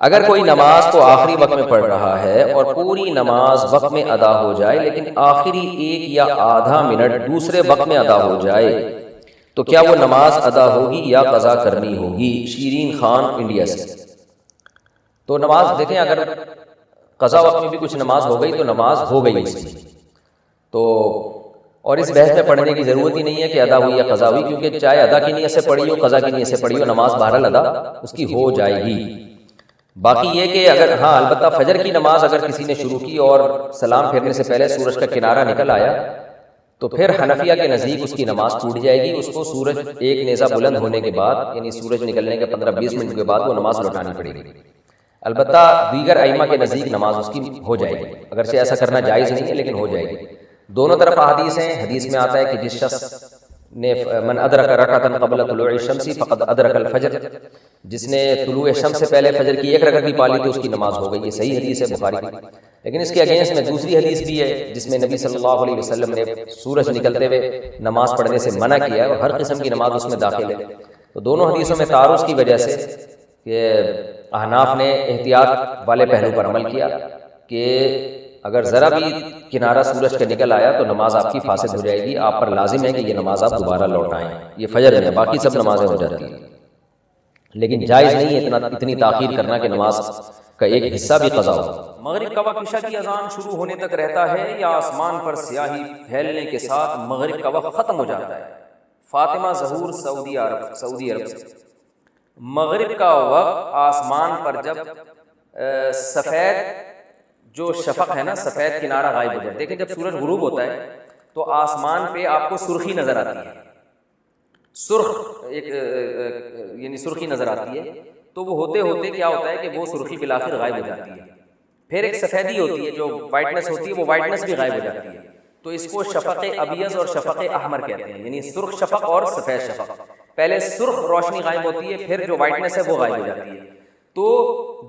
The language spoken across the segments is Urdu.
اگر کوئی نماز کو آخری وقت میں پڑھ رہا ہے اور پوری نماز وقت میں ادا ہو جائے لیکن آخری 1 یا آدھا منٹ دوسرے وقت میں ادا ہو جائے تو کیا وہ نماز ادا ہوگی یا قضا کرنی ہوگی؟ شیرین خان انڈیا سے۔ تو نماز دیکھیں، اگر قضا وقت میں بھی کچھ نماز ہو گئی تو نماز ہو گئی اس کی، تو اور اس بحث میں پڑھنے کی ضرورت ہی نہیں ہے کہ ادا ہوئی یا قضا ہوئی، کیونکہ چاہے ادا کی نیت سے پڑھی ہو قضا کی نیت سے پڑھی ہو، نماز بہرحال ادا اس کی ہو جائے گی۔ باقی یہ کہ اگر البتہ فجر کی نماز اگر کسی نے شروع کی اور سلام پھیرنے سے پہلے سورج کا کنارہ نکل آیا تو پھر حنفیہ کے نزدیک اس کی نماز ٹوٹ جائے گی، اس کو سورج ایک نیزہ بلند ہونے کے بعد یعنی سورج نکلنے کے 15-20 منٹ کے بعد وہ نماز لوٹانی پڑے گی۔ البتہ دیگر ائمہ کے نزدیک نماز اس کی ہو جائے گی، اگرچہ ایسا کرنا جائز نہیں ہے لیکن ہو جائے گی۔ دونوں طرف احادیث ہیں، حدیث میں آتا ہے کہ جس شخص نے من ادرک رکعۃ قبل طلوع الشمس فقد ادرک الفجر، جس نے طلوع شمس سے پہلے فجر کی 1 رکعت بھی پا لی تو اس کی نماز ہو گئی۔ یہ صحیح حدیث ہے بخاری کی، لیکن اس کے اگینسٹ میں دوسری حدیث بھی ہے جس میں نبی صلی اللہ علیہ وسلم نے سورج نکلتے ہوئے نماز پڑھنے سے منع کیا ہے اور ہر قسم کی نماز اس میں داخل ہے۔ تو دونوں حدیثوں میں تعارض کی وجہ سے کہ احناف نے احتیاط والے پہلو پر عمل کیا کہ اگر ذرا بھی کنارہ سورج کا نکل آیا تو نماز آپ کی فاسد ہو جائے گی، آپ پر لازم ہے کہ یہ نماز آپ دوبارہ لوٹائیں۔ یہ فجر میں، باقی سب نمازیں ہو جاتی ہیں، لیکن جائز نہیں ہے اتنی تاخیر کرنا کہ نماز کا ایک حصہ بھی قضا ہو۔ مغرب کا وقت عشاء کی اذان شروع ہونے تک رہتا ہے یا آسمان پر سیاہی پھیلنے کے ساتھ مغرب کا وقت ختم ہو جاتا ہے؟ فاطمہ ظہور سعودی عرب سے۔ مغرب کا وقت آسمان پر جب سفید جو شفق ہے نا، سفید کنارہ غائب ہو جائے، دیکھیں جب سورج غروب ہوتا ہے تو آسمان پہ آپ کو سرخی نظر آتی ہے، سرخ ایک یعنی سرخی نظر آتی ہے، تو وہ ہوتے ہوتے کیا ہوتا ہے کہ وہ سرخی بالآخر غائب ہو جاتی ہے، پھر ایک سفیدی ہوتی ہے جو وائٹنس ہوتی ہے، وہ وائٹنس بھی غائب ہو جاتی ہے، تو اس کو شفق ابیض اور شفق احمر کہتے ہیں، یعنی سرخ شفق اور سفید شفق۔ پہلے سرخ روشنی غائب ہوتی ہے، پھر جو وائٹنس ہے وہ غائب ہو جاتی ہے، تو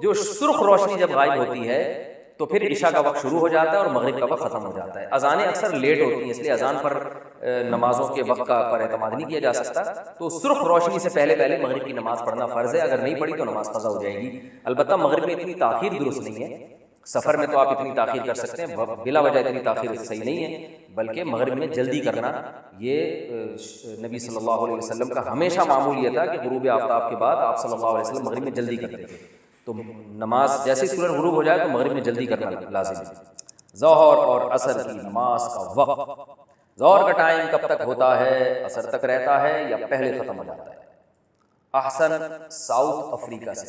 جو سرخ روشنی جب غائب ہوتی ہے تو پھر عشاء کا وقت شروع ہو جاتا ہے اور مغرب کا وقت ختم ہو جاتا ہے۔ اذانیں اکثر لیٹ ہوتی ہیں، اس لیے اذان پر نمازوں کے وقت کا پر اعتماد نہیں کیا جا سکتا، تو سرخ روشنی سے پہلے مغرب کی نماز پڑھنا فرض ہے، اگر نہیں پڑھی تو نماز قضا ہو جائے گی۔ البتہ مغرب میں اتنی تاخیر درست نہیں ہے، سفر میں تو آپ اتنی تاخیر کر سکتے ہیں، بلا وجہ اتنی تاخیر صحیح نہیں ہے، بلکہ مغرب میں جلدی کرنا یہ نبی صلی اللہ علیہ وسلم کا ہمیشہ معمول یہ تھا کہ غروب آفتاب کے بعد آپ صلی اللہ علیہ وسلم مغرب میں جلدی کرتے تھے، تو نماز جیسے سورج غروب ہو جائے تو مغرب میں جلدی کرنا لازم ہے۔ ظہر اور عصر کی نماز کا وقت، ظہر کا ٹائم کب تک ہوتا ہے؟ عصر تک رہتا ہے یا پہلے ختم ہو جاتا ہے؟ احسن ساؤتھ افریقہ سے۔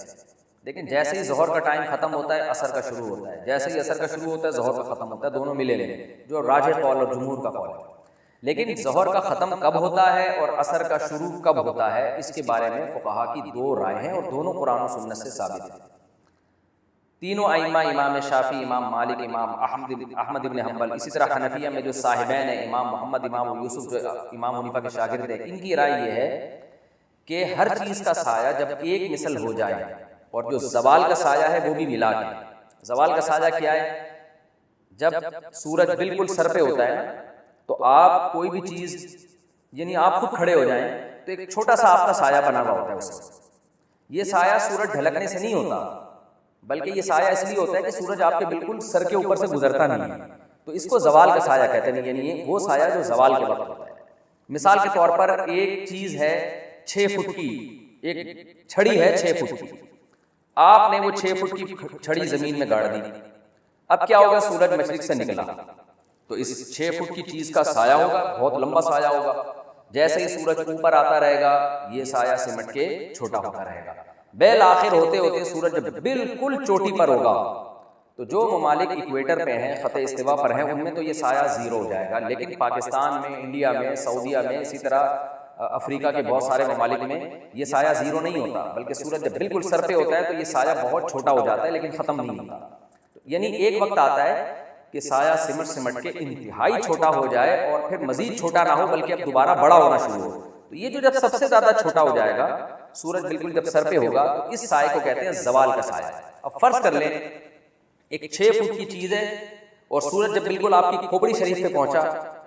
لیکن جیسے ہی ظہر کا ٹائم ختم ہوتا ہے عصر کا شروع ہوتا ہے، جیسے ہی عصر کا شروع ہوتا ہے ظہر کا ختم ہوتا ہے، دونوں ملے لیں، جو راجح قول اور جمہور کا قول ہے۔ لیکن ظہر کا ختم کب ہوتا ہے اور عصر کا شروع کب ہوتا ہے، اس کے بارے میں فقہا کی 2 رائے ہیں اور دونوں قرآن و سنت سے ثابت ہیں۔ تینوں ائمہ، امام شافعی، امام مالک، امام احمد ابن حنبل، اسی طرح حنفیہ میں جو صاحبین ہیں امام محمد، امام یوسف جو امام حنیفہ کے شاگرد ہیں، ان کی رائے یہ ہے کہ ہر چیز کا سایہ جب ایک مثل ہو جائے اور جو زوال کا سایہ ہے وہ بھی ملا کے۔ زوال کا سایہ کیا ہے؟ جب سورج بالکل سر پہ ہوتا ہے تو آپ کوئی بھی چیز یعنی آپ خود کھڑے ہو جائیں تو ایک چھوٹا سا آپ کا سایہ بنا ہوا ہوتا ہے اس وقت۔ یہ سایہ سورج ڈھلکنے سے نہیں ہوتا، بلکہ یہ سایہ اس لیے ہوتا ہے کہ سورج آپ کے بالکل سر کے اوپر سے گزرتا نہیں ہے، تو اس کو زوال کا سایہ کہتے ہیں، یعنی وہ سایہ جو زوال کے وقت ہوتا ہے۔ مثال کے طور پر ایک چیز ہے 6 فٹ کی، ایک چھڑی ہے 6 فٹ کی، آپ نے وہ 6 فٹ کی چھڑی زمین میں گاڑ دی، اب کیا ہوگا؟ سورج مشرق سے نکلا تو اس 6 فٹ کی چیز کا سایہ ہوگا، بہت لمبا سایہ ہوگا، جیسے ہی سورج اوپر آتا رہے گا یہ سایہ سمٹ کے چھوٹا ہوتا رہے گا، بالآخر ہوتے ہوتے سورج جب بالکل چوٹی پر ہوگا تو جو ممالک ایکویٹر پہ ہیں، خط استوا پر ہیں، ان میں تو یہ سایہ 0 ہو جائے گا، لیکن پاکستان میں، انڈیا میں، سعودیہ میں، اسی طرح افریقہ کے بہت سارے ممالک میں یہ سایہ 0 نہیں ہوتا، بلکہ سورج جب بالکل سر پہ ہوتا ہے تو یہ سایہ بہت چھوٹا ہو جاتا ہے لیکن ختم نہیں ہوتا۔ یعنی ایک وقت آتا ہے کہ سایہ سمٹ کے انتہائی چھوٹا ہو جائے اور پھر مزید چھوٹا نہ ہو بلکہ اب دوبارہ بڑا ہونا شروع ہو، تو یہ جو جب سب سے زیادہ چھوٹا ہو جائے گا، سورج بالکل جب سر پہ ہوگا تو اس سائے کو کہتے ہیں زوال کا سایہ۔ اب فرض کر لیں ایک 6 فٹ کی چیز ہے اور سورج جب بالکل آپ کی کھوپڑی شریف پہ پہنچا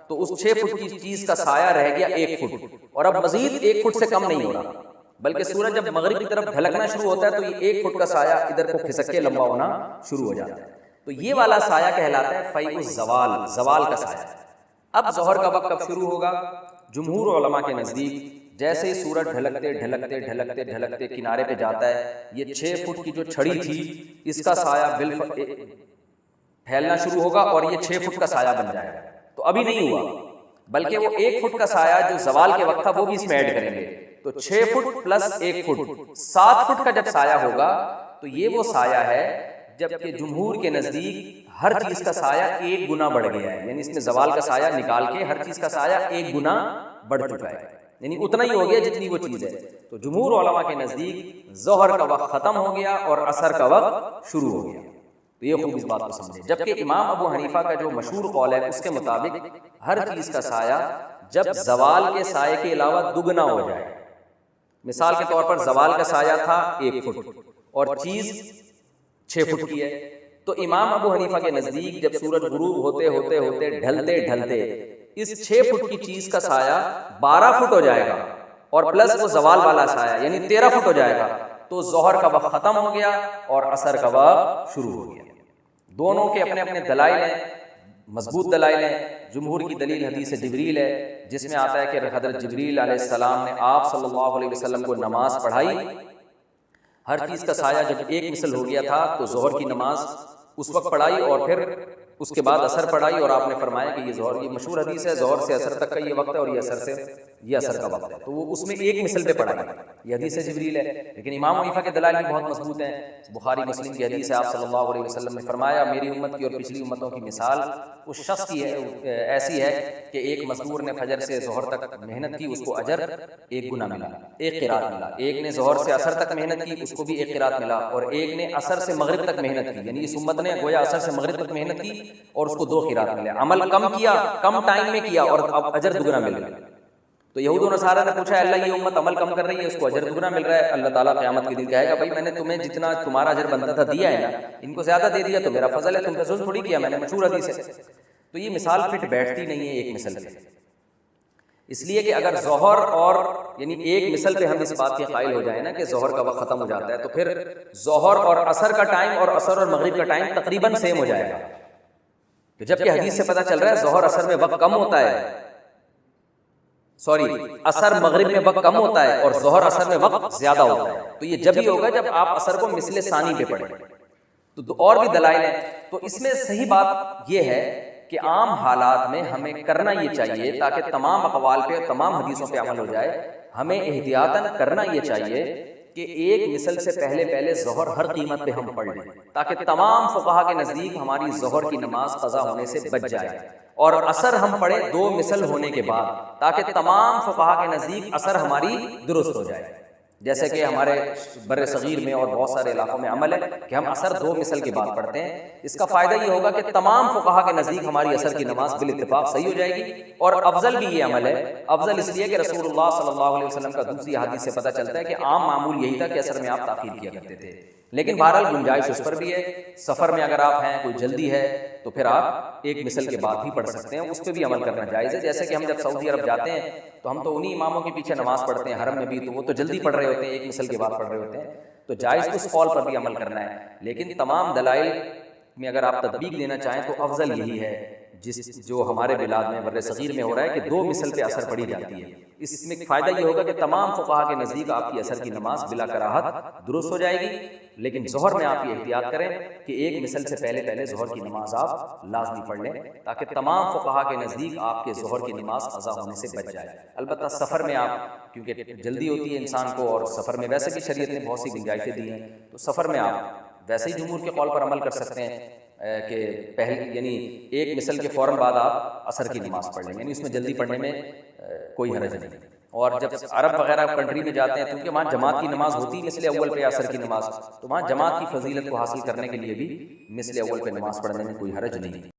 تو اس 6 فٹ کی چیز کا سایہ رہ گیا 1 فٹ، اور اب مزید 1 فٹ سے کم نہیں ہو رہا بلکہ سورج جب مغرب کی طرف ڈھلکنا شروع ہوتا ہے تو یہ 1 فٹ کا سایہ ادھر کو کھسک کے لمبا ہونا شروع ہو جاتا ہے. تو یہ والا سایہ کہلاتا ہے فیء الزوال، زوال کا سایہ. اب ظہر کا وقت کب شروع ہوگا؟ جمہور علماء کے نزدیک جیسے ہی سورج ڈھلکتے ڈھلکتے ڈھلکتے ڈھلکتے کنارے پہ جاتا ہے، یہ 6 فٹ کی جو چھڑی تھی اس کا سایہ پھیلنا شروع ہوگا اور یہ 6 فٹ کا سایہ بن جائے گا. تو ابھی نہیں ہوا، بلکہ وہ 1 فٹ کا سایہ جو زوال کے وقت تھا وہ بھی اس میں ایڈ کریں گے. تو 6 فٹ پلس 1 فٹ 7 فٹ کا جب سایہ ہوگا تو یہ وہ سایہ ہے جبکہ جمہور کے نزدیک ہر چیز کا سایہ 1 گنا بڑھ گیا ہے. یعنی اس میں زوال کا سایہ نکال کے ہر چیز کا سایہ 1 گنا بڑھ چکا ہے، یعنی اتنا ہی ہو گیا جتنی وہ چیز ہے. تو جمہور علماء کے نزدیک ظہر کا وقت ختم ہو گیا اور عصر کا وقت شروع ہو گیا. تو یہ خوب اس بات کو سمجھے. جبکہ امام ابو حنیفہ کا جو مشہور قول ہے اس کے مطابق ہر چیز کا سایہ جب زوال کے سائے کے علاوہ دگنا ہو جائے. مثال کے طور پر زوال کا سایہ تھا 1 فٹ اور چیز 6 فٹ کی ہے، تو امام ابو حنیفہ کے نزدیک جب سورج غروب ہوتے ہوتے ہوتے ڈھلتے ڈھلتے اس 6 فٹ کی چیز کا سایہ 12 فٹ ہو جائے گا اور پلس وہ زوال والا سایہ یعنی 13 فٹ ہو جائے گا، تو ظہر کا وقت ختم ہو گیا اور عصر کا وقت شروع ہو گیا. دونوں کے اپنے اپنے دلائل ہیں، مضبوط دلائل ہیں. جمہور کی دلیل حدیث جبریل ہے جس میں آتا ہے کہ حضرت جبریل علیہ السلام نے آپ صلی اللہ علیہ وسلم کو نماز پڑھائی. ہر چیز کا سایہ جب 1 مثل ہو گیا تھا تو ظہر کی نماز اس وقت پڑھائی اور پھر اس کے بعد عصر پڑھائی، اور آپ نے فرمایا کہ یہ ظہر، یہ مشہور حدیث ہے، ظہر سے عصر تک کا یہ وقت ہے اور یہ عصر سے یہ عصر کا وقت ہے. تو وہ اس میں 1 مثل پہ پڑھائی، یہ حدیث جبریل ہے. لیکن امام حنیفہ کے دلائل بھی بہت مضبوط ہیں. بخاری مسلم کی حدیث ہے، آپ صلی اللہ علیہ وسلم نے فرمایا میری امت کی اور پچھلی امتوں کی مثال اس شخص کی ہے ایسی ہے کہ ایک مزدور نے فجر سے ظہر تک محنت کی، اس کو اجر 1 گنا ملا، 1 قرات ملا. ایک نے ظہر سے عصر تک محنت کی، اس کو بھی 1 قرات ملا. اور ایک نے عصر سے مغرب تک محنت کی، یعنی اس امت نے گویا عصر سے مغرب تک محنت کی اور اس کو 2 قرات ملے. عمل کم کیا، کم ٹائم میں کیا اور اب اجر دگنا مل رہا ہے. تو یہود و نصارہ نے پوچھا اللہ یہ امت عمل کم کر رہی ہے، اس کو اجر دگنا مل رہا ہے. اللہ تعالیٰ قیامت کے دن کہے گا بھائی میں نے تمہیں جتنا تمہارا اجر بنتا تھا دیا ہے نا، ان کو زیادہ دے دیا تو میرا فضل ہے، تم پہ ظلم تھوڑی کیا میں نے. مشہور حدیث ہے. تو یہ مثال فٹ بیٹھتی نہیں ہے ایک مثل سے، اس لیے کہ اگر ظہر اور یعنی ایک مثل پہ ہم اس بات کے قائل ہو جائیں نا کہ ظہر کا وقت ختم ہو جاتا ہے تو پھر ظہر اور عصر کا ٹائم اور عصر اور مغرب کا ٹائم تقریباً سیم ہو جائے گا. جبکہ حدیث سے پتہ چل رہا ہے ظہر عصر میں وقت کم ہوتا ہے، عصر مغرب میں وقت کم ہوتا ہے اور ظہر عصر میں وقت زیادہ ہوتا ہے. تو یہ جب ہی ہوگا جب آپ عصر کو مثل ثانی پہ پڑھیں. تو اور بھی دلائل ہیں. تو اس میں صحیح بات یہ ہے کہ عام حالات میں ہمیں کرنا یہ چاہیے تاکہ تمام اقوال پہ تمام حدیثوں پہ عمل ہو جائے، ہمیں احتیاطاً کرنا یہ چاہیے کہ ایک مثل سے پہلے ظہر ہر قیمت پہ ہم پڑھ لیں تاکہ تمام فقہا کے نزدیک ہماری ظہر کی نماز قضا ہونے سے بچ جائے، اور عصر ہم پڑھیں 2 مثل ہونے کے بعد تاکہ تمام فقہا کے نزدیک عصر ہماری درست ہو جائے. جیسے کہ ہمارے بر صغیر میں اور بہت سارے علاقوں میں عمل ہے کہ ہم عصر 2 مثل کے بعد پڑھتے ہیں. اس کا فائدہ یہ ہوگا کہ تمام فقہا کے نزدیک ہماری عصر کی نماز بالاتفاق صحیح ہو جائے گی. اور افضل بھی یہ عمل ہے، افضل اس لیے کہ رسول اللہ صلی اللہ علیہ وسلم کا دوسری حدیث سے پتہ چلتا ہے کہ عام معمول یہی تھا کہ عصر میں آپ تاخیر کیا کرتے تھے. لیکن بہرحال گنجائش اس پر بھی ہے. سفر میں اگر آپ ہیں، کوئی جلدی ہے تو پھر آپ 1 مثل کے بعد بھی پڑھ سکتے ہیں، اس پہ بھی عمل کرنا جائز ہے. جیسے کہ ہم جب سعودی عرب جاتے ہیں تو ہم تو انہی اماموں کے پیچھے نماز پڑھتے ہیں حرم میں بھی، تو وہ تو جلدی پڑھ رہے ہوتے ہیں، 1 مثل کے بعد پڑھ رہے ہوتے ہیں. تو جائز اس قول پر بھی عمل کرنا ہے. لیکن تمام دلائل میں اگر آپ تطبیق دینا چاہیں تو افضل یہی ہے جو ہمارے بلاد میں بر صغیر میں ہو رہا ہے کہ 2 مثل پہ عصر پڑھی جاتی ہے. اس میں فائدہ یہ ہوگا کہ تمام فقہا کے نزدیک آپ کی عصر کی نماز بلا کراہت درست ہو جائے گی. لیکن ظہر میں آپ یہ احتیاط کریں کہ 1 مثل سے پہلے ظہر کی نماز آپ لازمی پڑھ لیں تاکہ تمام فقہا کے نزدیک آپ کے ظہر کی نماز قضا ہونے سے بچ جائے. البتہ سفر میں آپ کیونکہ جلدی ہوتی ہے انسان کو اور سفر میں ویسے بھی شریعت نے بہت سی گنجائشیں دی ہیں، تو سفر میں آپ ویسے ہی جمہور کے قول پر عمل کر سکتے ہیں کہ یعنی 1 مثل کے فوراً بعد آپ عصر کی نماز پڑھ لیں، یعنی اس میں جلدی پڑھنے میں کوئی حرج نہیں. اور جب عرب وغیرہ کنٹری میں جاتے ہیں کیونکہ وہاں جماعت کی نماز ہوتی ہے مثل اول پہ عصر کی نماز، تو وہاں جماعت کی فضیلت کو حاصل کرنے کے لیے بھی مثل اول پہ نماز پڑھنے میں کوئی حرج نہیں.